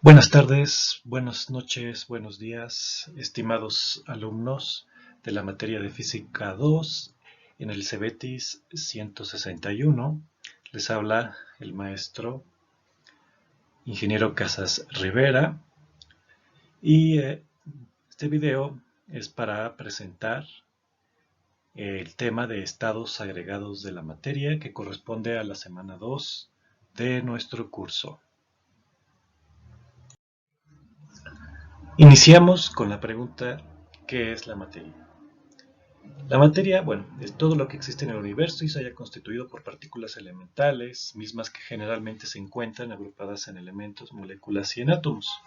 Buenas tardes, buenas noches, buenos días, estimados alumnos de la materia de Física 2 en el CEBETIS 161. Les habla el maestro Ingeniero Casas Rivera y este video es para presentar el tema de estados agregados de la materia que corresponde a la semana 2 de nuestro curso. Iniciamos con la pregunta: ¿qué es la materia? La materia, bueno, es todo lo que existe en el universo y se haya constituido por partículas elementales, mismas que generalmente se encuentran agrupadas en elementos, moléculas y en átomos.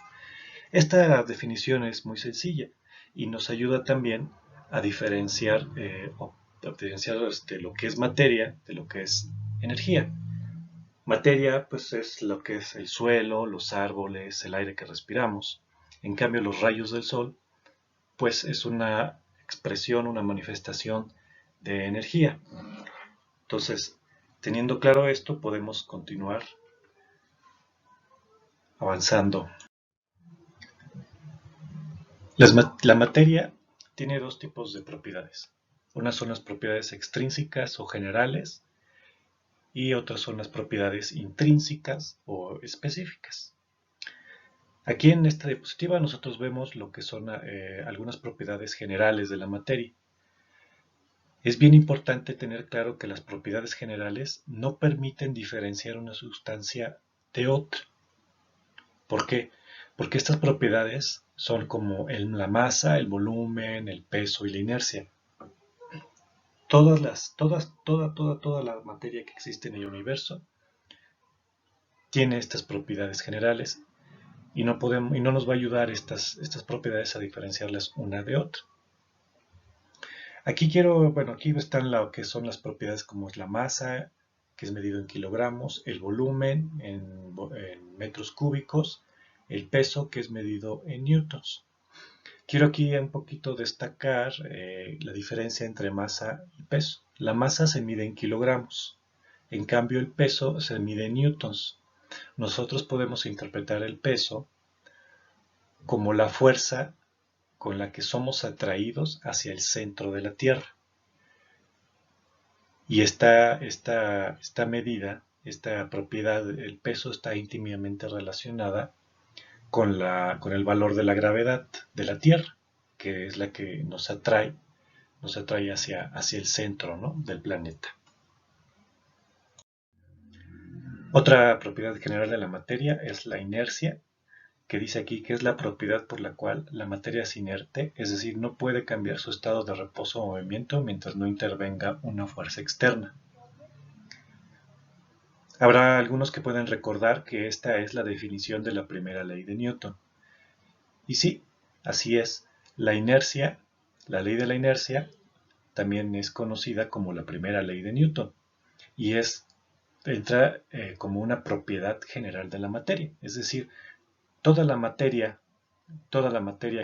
Esta definición es muy sencilla y nos ayuda también a diferenciar, lo que es materia de lo que es energía. Materia, pues, es lo que es el suelo, los árboles, el aire que respiramos. En cambio, los rayos del sol, pues, es una expresión, una manifestación de energía. Entonces, teniendo claro esto, podemos continuar avanzando. La materia tiene dos tipos de propiedades. Unas son las propiedades extrínsecas o generales y otras son las propiedades intrínsecas o específicas. Aquí en esta diapositiva nosotros vemos lo que son algunas propiedades generales de la materia. Es bien importante tener claro que las propiedades generales no permiten diferenciar una sustancia de otra. ¿Por qué? Porque estas propiedades son como la masa, el volumen, el peso y la inercia. Toda la materia que existe en el universo tiene estas propiedades generales y no nos va a ayudar estas propiedades a diferenciarlas una de otra. Aquí están lo que son las propiedades como es la masa, que es medido en kilogramos, el volumen en metros cúbicos, el peso, que es medido en newtons. Quiero aquí un poquito destacar la diferencia entre masa y peso. La masa se mide en kilogramos, en cambio el peso se mide en newtons. Nosotros podemos interpretar el peso como la fuerza con la que somos atraídos hacia el centro de la Tierra. Y esta medida, esta propiedad, el peso, está íntimamente relacionada con el valor de la gravedad de la Tierra, que es la que nos atrae hacia el centro, ¿no?, del planeta. Otra propiedad general de la materia es la inercia, que dice aquí que es la propiedad por la cual la materia es inerte, es decir, no puede cambiar su estado de reposo o movimiento mientras no intervenga una fuerza externa. Habrá algunos que pueden recordar que esta es la definición de la primera ley de Newton. Y sí, así es. La inercia, la ley de la inercia, también es conocida como la primera ley de Newton y entra como una propiedad general de la materia. Es decir, toda la materia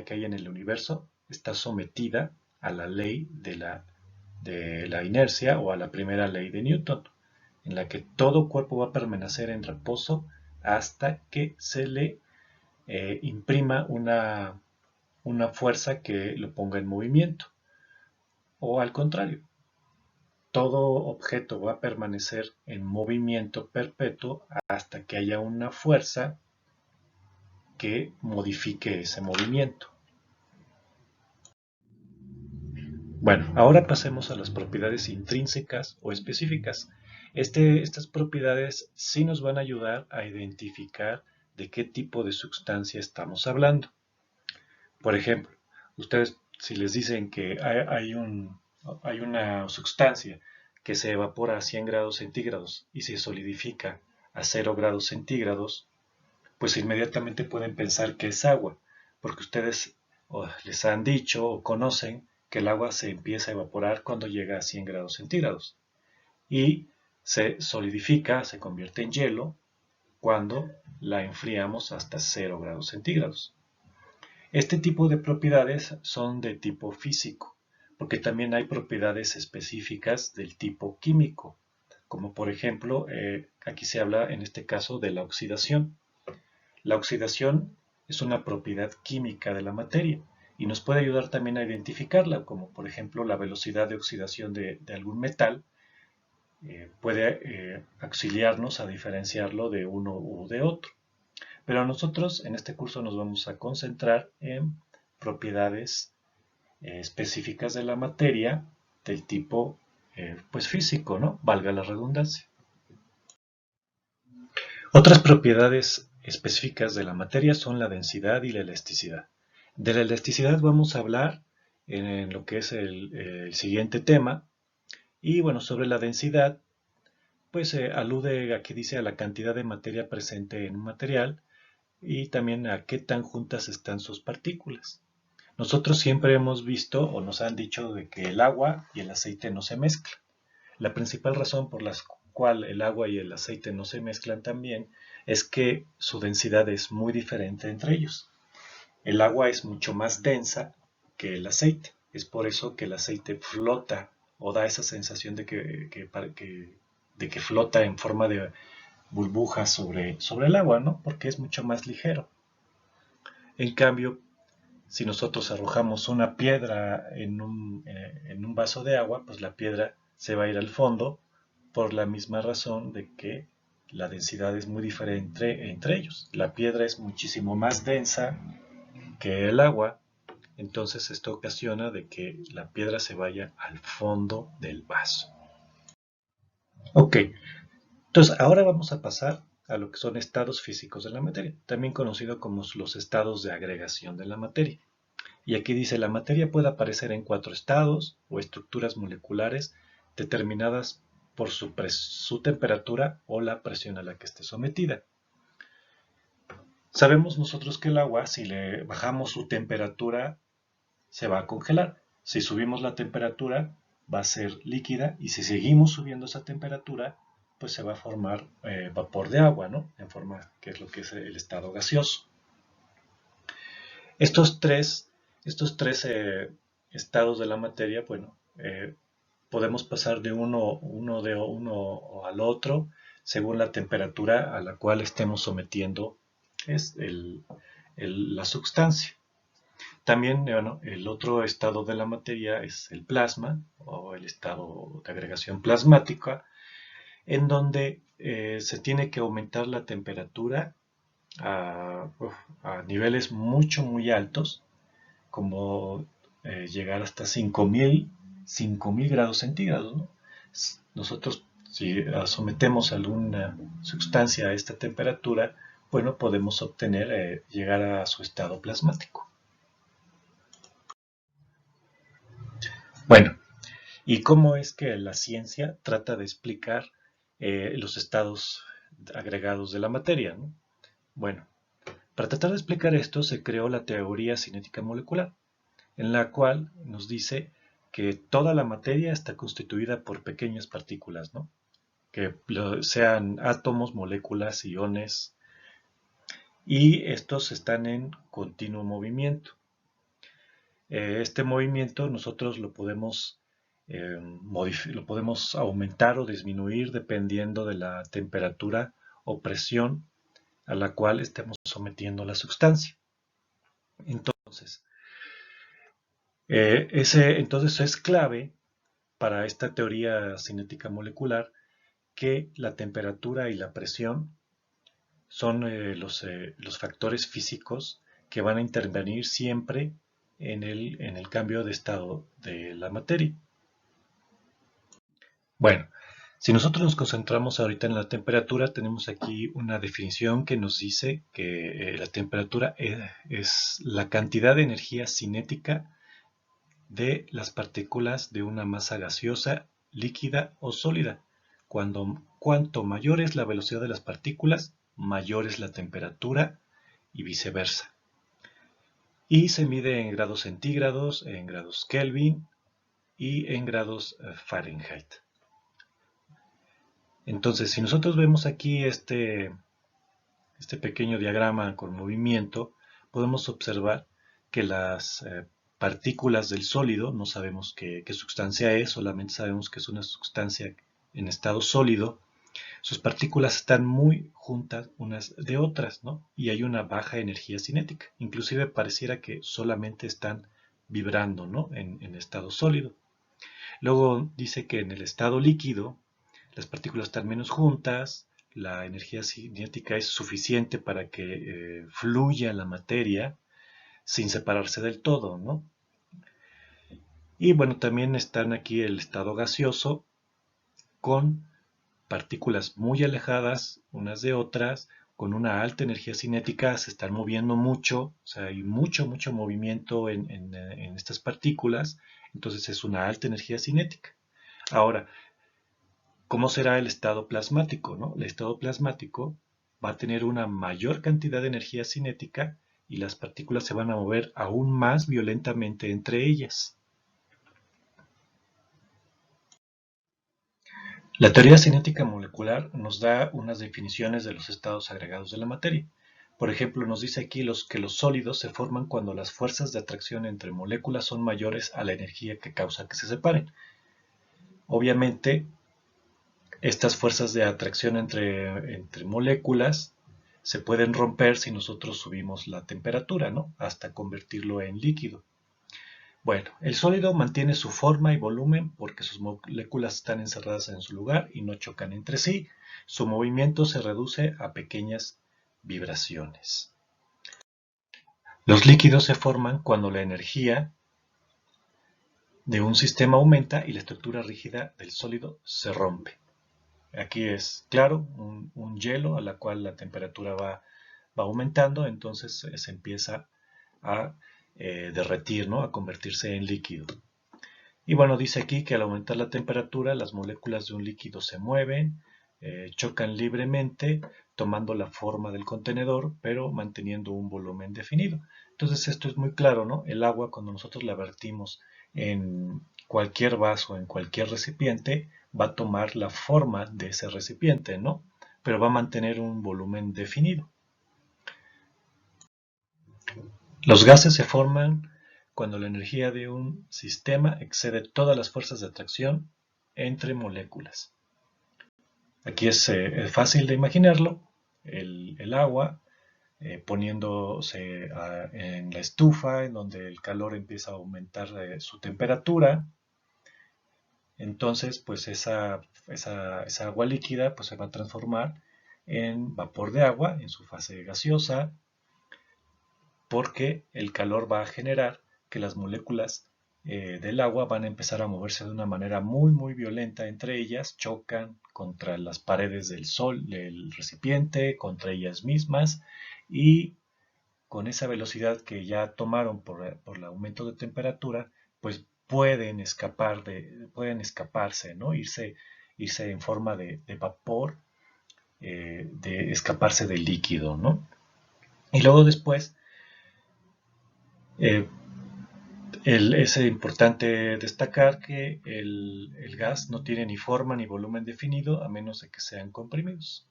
que hay en el universo está sometida a la ley de la inercia o a la primera ley de Newton, en la que todo cuerpo va a permanecer en reposo hasta que se le imprima una fuerza que lo ponga en movimiento. O al contrario, todo objeto va a permanecer en movimiento perpetuo hasta que haya una fuerza que modifique ese movimiento. Bueno, ahora pasemos a las propiedades intrínsecas o específicas. Estas propiedades sí nos van a ayudar a identificar de qué tipo de sustancia estamos hablando. Por ejemplo, ustedes, si les dicen que hay una sustancia que se evapora a 100 grados centígrados y se solidifica a 0 grados centígrados, pues inmediatamente pueden pensar que es agua, porque ustedes les han dicho o conocen que el agua se empieza a evaporar cuando llega a 100 grados centígrados y se solidifica, se convierte en hielo cuando la enfriamos hasta 0 grados centígrados. Este tipo de propiedades son de tipo físico, porque también hay propiedades específicas del tipo químico, como por ejemplo, aquí se habla en este caso de la oxidación. La oxidación es una propiedad química de la materia y nos puede ayudar también a identificarla, como por ejemplo la velocidad de oxidación de algún metal puede auxiliarnos a diferenciarlo de uno u de otro. Pero nosotros en este curso nos vamos a concentrar en propiedades específicas de la materia del tipo pues físico, ¿no? Valga la redundancia. Otras propiedades específicas de la materia son la densidad y la elasticidad. De la elasticidad vamos a hablar en lo que es el siguiente tema. Y bueno, sobre la densidad, pues alude a que dice a la cantidad de materia presente en un material y también a qué tan juntas están sus partículas. Nosotros siempre hemos visto o nos han dicho de que el agua y el aceite no se mezclan. La principal razón por la cual el agua y el aceite no se mezclan también es que su densidad es muy diferente entre ellos. El agua es mucho más densa que el aceite. Es por eso que el aceite flota o da esa sensación de que flota en forma de burbujas sobre el agua, ¿no? Porque es mucho más ligero. En cambio, si nosotros arrojamos una piedra en un vaso de agua, pues la piedra se va a ir al fondo por la misma razón de que la densidad es muy diferente entre ellos. La piedra es muchísimo más densa que el agua, entonces esto ocasiona de que la piedra se vaya al fondo del vaso. Ok, entonces ahora vamos a pasar a lo que son estados físicos de la materia, también conocido como los estados de agregación de la materia. Y aquí dice, la materia puede aparecer en 4 estados o estructuras moleculares determinadas por su temperatura o la presión a la que esté sometida. Sabemos nosotros que el agua, si le bajamos su temperatura, se va a congelar. Si subimos la temperatura, va a ser líquida, y si seguimos subiendo esa temperatura, pues se va a formar vapor de agua, ¿no? En forma que es lo que es el estado gaseoso. Estos tres estados de la materia, bueno, podemos pasar de uno al otro según la temperatura a la cual estemos sometiendo la sustancia. También, bueno, el otro estado de la materia es el plasma o el estado de agregación plasmática, en donde se tiene que aumentar la temperatura a, niveles muy altos, como llegar hasta 5000 grados centígrados, ¿no? Nosotros, si sometemos alguna sustancia a esta temperatura, bueno, podemos obtener, llegar a su estado plasmático. Bueno, ¿y cómo es que la ciencia trata de explicar los estados agregados de la materia, ¿no? Bueno, para tratar de explicar esto se creó la teoría cinética molecular, en la cual nos dice que toda la materia está constituida por pequeñas partículas, ¿no? Que sean átomos, moléculas, iones, y estos están en continuo movimiento. Este movimiento nosotros lo podemos aumentar o disminuir dependiendo de la temperatura o presión a la cual estemos sometiendo la sustancia. Entonces, entonces es clave para esta teoría cinética molecular que la temperatura y la presión son los factores físicos que van a intervenir siempre en el cambio de estado de la materia. Bueno, si nosotros nos concentramos ahorita en la temperatura, tenemos aquí una definición que nos dice que la temperatura es la cantidad de energía cinética de las partículas de una masa gaseosa, líquida o sólida. Cuanto mayor es la velocidad de las partículas, mayor es la temperatura y viceversa. Y se mide en grados centígrados, en grados Kelvin y en grados Fahrenheit. Entonces, si nosotros vemos aquí este pequeño diagrama con movimiento, podemos observar que las partículas del sólido, no sabemos qué sustancia es, solamente sabemos que es una sustancia en estado sólido, Sus partículas están muy juntas unas de otras, ¿no? Y hay una baja energía cinética. Inclusive pareciera que solamente están vibrando, ¿no? En estado sólido. Luego dice que en el estado líquido las partículas están menos juntas, la energía cinética es suficiente para que fluya la materia sin separarse del todo, ¿no? Y bueno, también están aquí el estado gaseoso con partículas muy alejadas unas de otras, con una alta energía cinética, se están moviendo mucho, o sea, hay mucho movimiento en estas partículas, entonces es una alta energía cinética. Ahora, ¿cómo será el estado plasmático, no? El estado plasmático va a tener una mayor cantidad de energía cinética y las partículas se van a mover aún más violentamente entre ellas. La teoría cinética molecular nos da unas definiciones de los estados agregados de la materia. Por ejemplo, nos dice aquí que los sólidos se forman cuando las fuerzas de atracción entre moléculas son mayores a la energía que causa que se separen. Obviamente, estas fuerzas de atracción entre moléculas se pueden romper si nosotros subimos la temperatura, ¿no? Hasta convertirlo en líquido. Bueno, el sólido mantiene su forma y volumen porque sus moléculas están encerradas en su lugar y no chocan entre sí. Su movimiento se reduce a pequeñas vibraciones. Los líquidos se forman cuando la energía de un sistema aumenta y la estructura rígida del sólido se rompe. Aquí es claro, un hielo a la cual la temperatura va aumentando, entonces se empieza a derretir, ¿no? A convertirse en líquido. Y bueno, dice aquí que al aumentar la temperatura, las moléculas de un líquido se mueven, chocan libremente, tomando la forma del contenedor, pero manteniendo un volumen definido. Entonces esto es muy claro, ¿no? El agua, cuando nosotros la vertimos en cualquier vaso, en cualquier recipiente, va a tomar la forma de ese recipiente, ¿no? Pero va a mantener un volumen definido. Los gases se forman cuando la energía de un sistema excede todas las fuerzas de atracción entre moléculas. Aquí es fácil de imaginarlo, el agua poniéndose en la estufa, en donde el calor empieza a aumentar su temperatura. Entonces, pues esa agua líquida pues, se va a transformar en vapor de agua en su fase gaseosa, porque el calor va a generar que las moléculas del agua van a empezar a moverse de una manera muy violenta entre ellas, chocan contra las paredes del recipiente, contra ellas mismas, y con esa velocidad que ya tomaron por el aumento de temperatura, pues pueden escaparse, ¿no? Irse en forma de vapor, de escaparse del líquido, ¿no? Y luego después, es importante destacar que el gas no tiene ni forma ni volumen definido a menos de que sean comprimidos.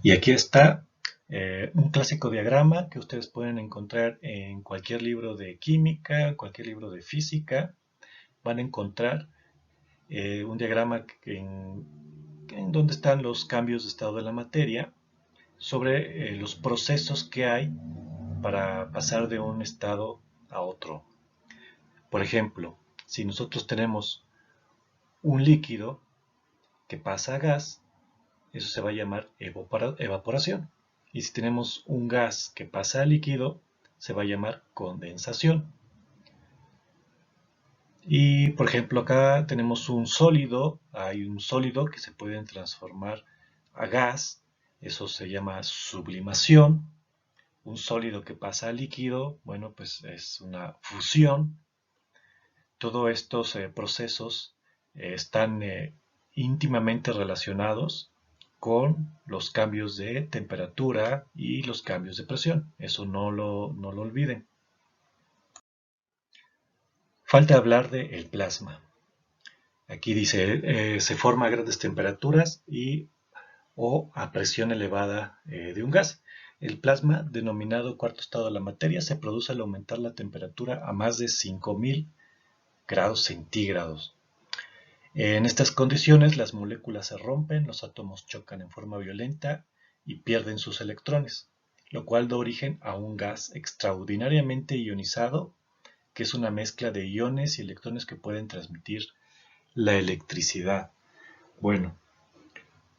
Y aquí está un clásico diagrama que ustedes pueden encontrar en cualquier libro de química, cualquier libro de física. Van a encontrar un diagrama en donde están los cambios de estado de la materia sobre los procesos que hay para pasar de un estado a otro. Por ejemplo, si nosotros tenemos un líquido que pasa a gas, eso se va a llamar evaporación. Y si tenemos un gas que pasa a líquido, se va a llamar condensación. Y por ejemplo acá tenemos un sólido, hay un sólido que se puede transformar a gas, eso se llama sublimación. Un sólido que pasa a líquido, bueno, pues es una fusión. Todos estos procesos están íntimamente relacionados con los cambios de temperatura y los cambios de presión. Eso no lo olviden. Falta hablar del plasma. Aquí dice, se forma a grandes temperaturas o a presión elevada de un gas. El plasma, denominado cuarto estado de la materia, se produce al aumentar la temperatura a más de 5000 grados centígrados. En estas condiciones las moléculas se rompen, los átomos chocan en forma violenta y pierden sus electrones, lo cual da origen a un gas extraordinariamente ionizado, que es una mezcla de iones y electrones que pueden transmitir la electricidad. Bueno,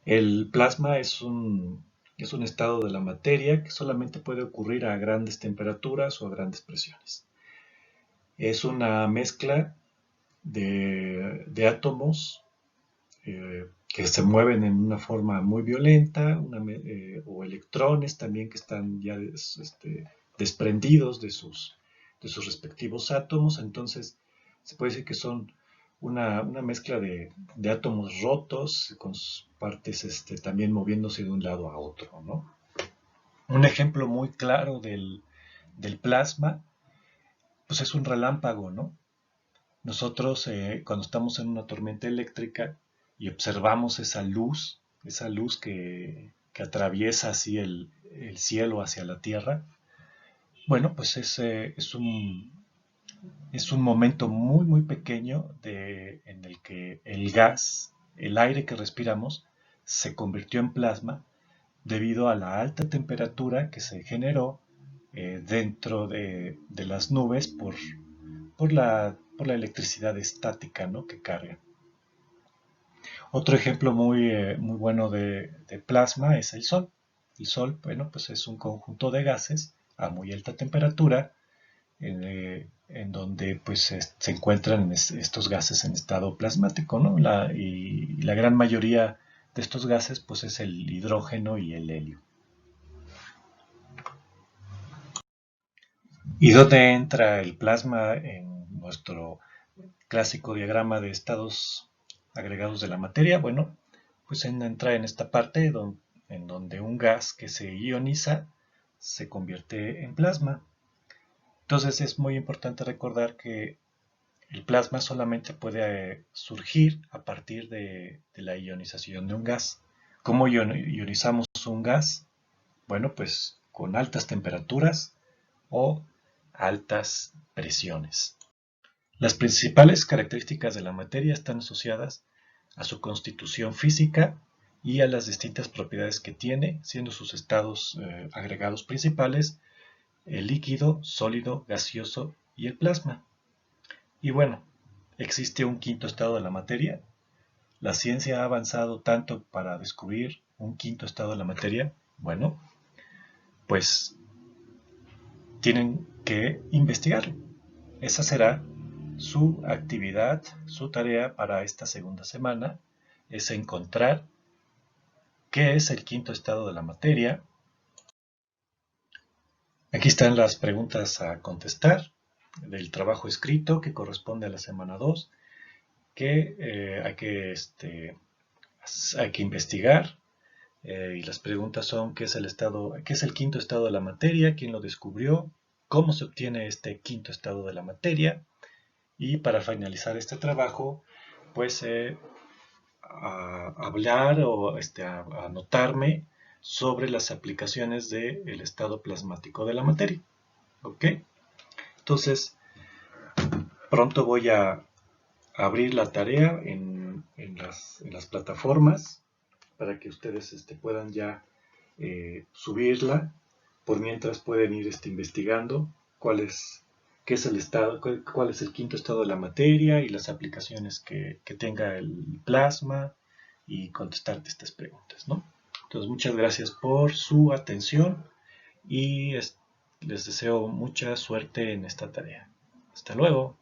el plasma es un estado de la materia que solamente puede ocurrir a grandes temperaturas o a grandes presiones. Es una mezcla de átomos que se mueven en una forma muy violenta, o electrones también que están ya desprendidos de sus respectivos átomos. Entonces se puede decir que son una mezcla de átomos rotos con sus partes también moviéndose de un lado a otro, ¿no? Un ejemplo muy claro del plasma pues es un relámpago, ¿no? Nosotros cuando estamos en una tormenta eléctrica y observamos esa luz que atraviesa así el cielo hacia la tierra, bueno, pues es un momento muy, muy pequeño en el que el gas, el aire que respiramos, se convirtió en plasma debido a la alta temperatura que se generó dentro de las nubes por la electricidad estática, ¿no?, que carga. Otro ejemplo muy bueno de plasma es el Sol. El Sol, bueno, pues es un conjunto de gases a muy alta temperatura en donde pues se encuentran estos gases en estado plasmático, ¿no? Y la gran mayoría de estos gases pues es el hidrógeno y el helio. ¿Y dónde entra el plasma en nuestro clásico diagrama de estados agregados de la materia? Bueno, pues entra en esta parte en donde un gas que se ioniza se convierte en plasma. Entonces es muy importante recordar que el plasma solamente puede surgir a partir de la ionización de un gas. ¿Cómo ionizamos un gas? Bueno, pues con altas temperaturas o altas presiones. Las principales características de la materia están asociadas a su constitución física y a las distintas propiedades que tiene, siendo sus estados agregados principales el líquido, sólido, gaseoso y el plasma. Y bueno, existe un quinto estado de la materia. La ciencia ha avanzado tanto para descubrir un quinto estado de la materia. Bueno, pues tienen que investigarlo. Esa será su actividad, su tarea para esta segunda semana, es encontrar qué es el quinto estado de la materia. Aquí están las preguntas a contestar del trabajo escrito que corresponde a la semana 2, que hay que investigar. Y las preguntas son: ¿qué es el quinto estado de la materia? ¿Quién lo descubrió? ¿Cómo se obtiene este quinto estado de la materia? Y para finalizar este trabajo, pues a hablar o a anotarme sobre las aplicaciones del estado plasmático de la materia. ¿Ok? Entonces, pronto voy a abrir la tarea en las plataformas para que ustedes puedan ya subirla. Por mientras pueden ir investigando qué es el estado, cuál es el quinto estado de la materia y las aplicaciones que tenga el plasma, y contestarte estas preguntas, ¿no? Entonces, muchas gracias por su atención y les deseo mucha suerte en esta tarea. Hasta luego.